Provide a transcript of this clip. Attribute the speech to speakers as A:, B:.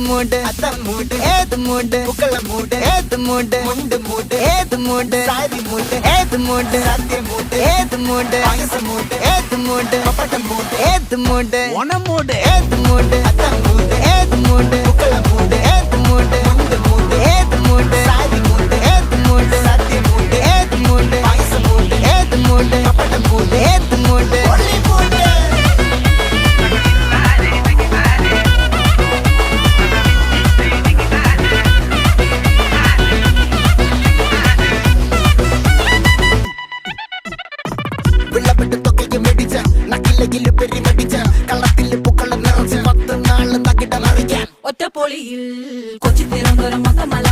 A: மூடு அதான் மூடு ஏது மூடு புக்கல மூடு ஏது மூடு முண்டு மூடு ஏது மூடு சாதி மூடு ஏது மூடு சத்திய மூடு ஏது மூடு பாயச மூடு ஏது மூடு பப்பட்ட மூடு ஏது மூடு ஒன மூடு ஏது மூடு அதான் மூடு ஏது மூடு புக்கல மூடு ஏது மூடு முண்டு மூடு ஏது மூடு சாதி மூடு ஏது மூடு சத்திய மூடு ஏது மூடு பாயச மூடு ஏது மூடு பப்பட்ட மூடு ஏது மூடு ஒளி மூடு വിളവിട്ട് തൊക്കയ്ക്ക് മെടിച്ച നക്കിലകില് പെരി മെടിച്ച കള്ളത്തില് പൂക്കള നിറച്ച് 10 നാള് തകിട മറിക്കാൻ
B: ഒറ്റപ്പൊളിയിൽ കൊച്ചി തിരുവനന്തപുരം മൊത്തമല്ല